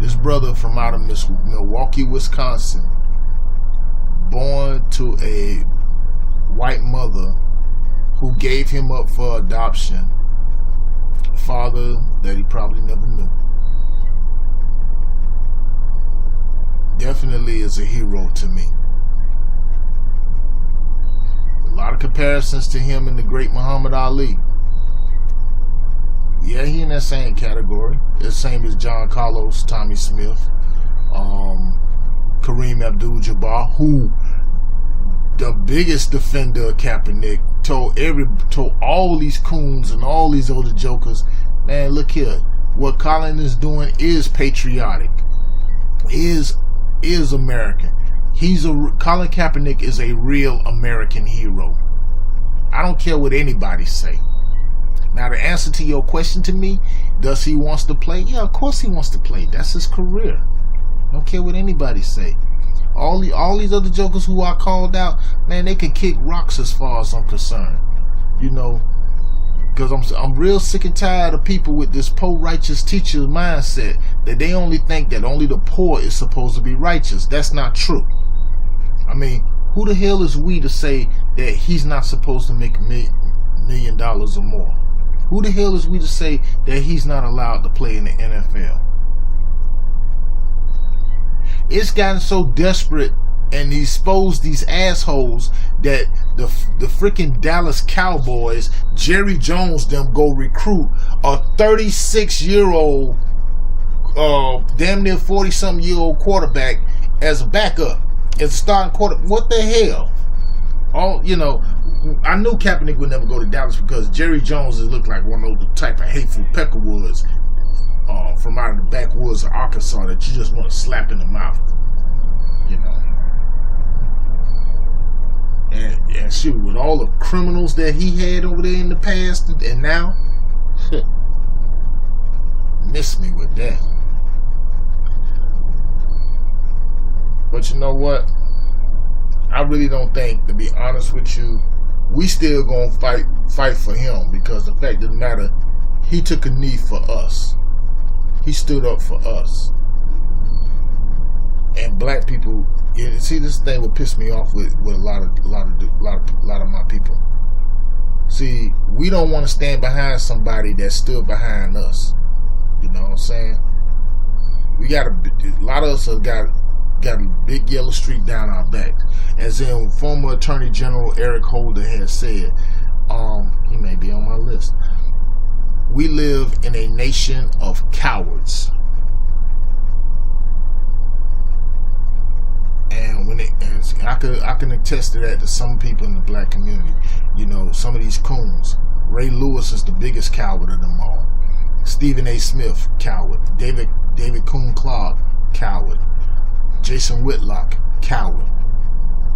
this brother from out of Milwaukee, Wisconsin, born to a white mother who gave him up for adoption, a father that he probably never knew. Definitely is a hero to me. A lot of comparisons to him and the great Muhammad Ali. Yeah, he in that same category. The same as John Carlos, Tommy Smith, Kareem Abdul-Jabbar, who the biggest defender of Kaepernick told all these coons and all these other jokers, man, look here, what Colin is doing is patriotic, is American. Colin Kaepernick is a real American hero. I don't care what anybody say. Now, the answer to your question to me, does he wants to play? Yeah, of course he wants to play. That's his career. I don't care what anybody say. All these other jokers who I called out, man, they can kick rocks as far as I'm concerned. You know, because I'm real sick and tired of people with this pro-righteous teacher mindset that they only think that only the poor is supposed to be righteous. That's not true. I mean, who the hell is we to say that he's not supposed to make $1 million or more? Who the hell is we to say that he's not allowed to play in the NFL? It's gotten so desperate and exposed these assholes that the freaking Dallas Cowboys, Jerry Jones, them go recruit a 36-year-old, damn near 40-something-year-old quarterback as a backup, as a starting quarterback. What the hell? I knew Kaepernick would never go to Dallas because Jerry Jones looked like one of those type of hateful peckerwoods from out of the backwoods of Arkansas that you just want to slap in the mouth, you know. And shoot, with all the criminals that he had over there in the past and now, miss me with that. But you know what? I really don't think, to be honest with you, we still gonna fight for him, because the fact of the matter, he took a knee for us. He stood up for us. And black people, see, this thing would piss me off with a lot of my people. See, we don't want to stand behind somebody that stood behind us. You know what I'm saying? A lot of us have got a big yellow streak down our back. As in former Attorney General Eric Holder has said, he may be on my list, we live in a nation of cowards. I can attest to that to some people in the black community. You know, some of these coons. Ray Lewis is the biggest coward of them all. Stephen A. Smith, coward. David Coon Clark, coward. Jason Whitlock, coward.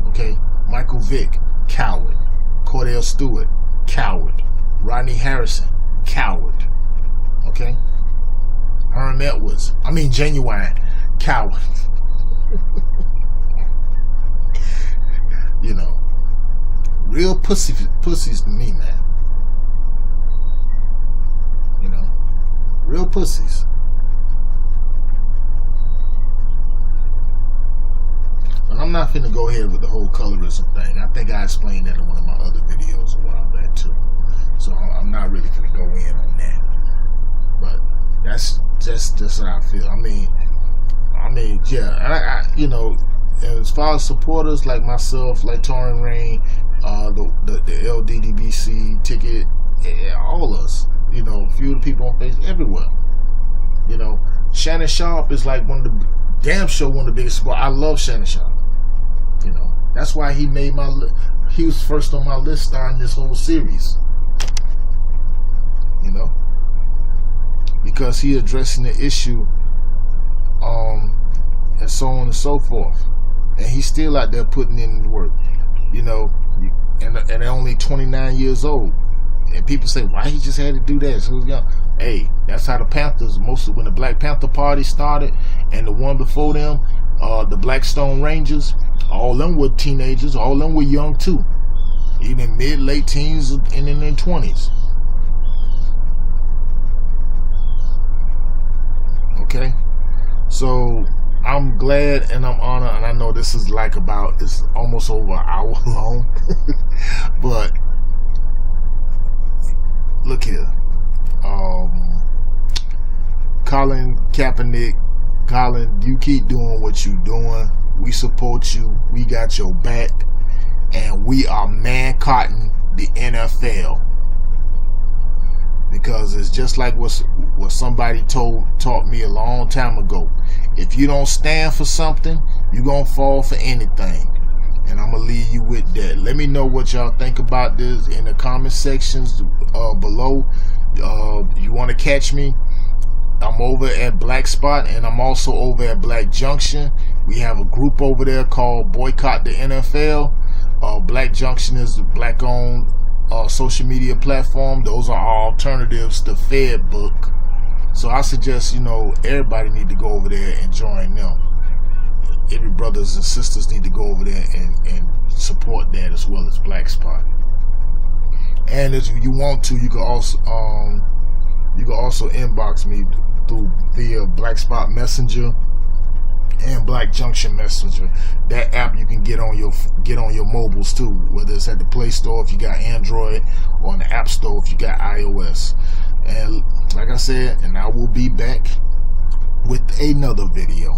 Okay? Michael Vick, coward. Cordell Stewart, coward. Rodney Harrison, coward. Okay? Herm Edwards, Genuine, coward. You know, real pussies to me, man. You know, real pussies. But I'm not finna go ahead with the whole colorism thing. I think I explained that in one of my other videos a while back too. So I'm not really finna go in on that. But that's just how I feel. I mean, yeah. I you know, as far as supporters like myself, like Torrin Rain, the LDDBC ticket, all of us. You know, a few of the people on Facebook, everywhere. You know, Shannon Sharp is like one of the biggest supporters. I love Shannon Sharp. You know, that's why he was first on my list starting this whole series. You know, because he addressing the issue, and so on and so forth, and he's still out there putting in the work. You know, and they're only 29 years old. And people say, why he just had to do that? So young. Hey, that's how the Panthers, when the Black Panther Party started, and the one before them, the Blackstone Rangers, all them were teenagers, all them were young too. Even in mid-late teens and in their 20s. Okay? So, I'm glad and I'm honored, and I know this is it's almost over an hour long. But look here, Colin Kaepernick, Colin, you keep doing what you're doing. We support you. We got your back, and we are man-cotton the NFL, because it's just like what somebody taught me a long time ago. If you don't stand for something, you're gonna fall for anything. And I'm going to leave you with that. Let me know what y'all think about this in the comment sections below. You want to catch me? I'm over at Black Spot, and I'm also over at Black Junction. We have a group over there called Boycott the NFL. Black Junction is a black-owned social media platform. Those are our alternatives to Fedbook. So I suggest, you know, everybody need to go over there and join them. Every brothers and sisters need to go over there and support that, as well as Black Spot. And if you want to, you can also inbox me via Black Spot Messenger and Black Junction Messenger. That app you can get on your mobiles too, whether it's at the Play Store if you got Android, or in the App Store if you got iOS. And like I said, and I will be back with another video.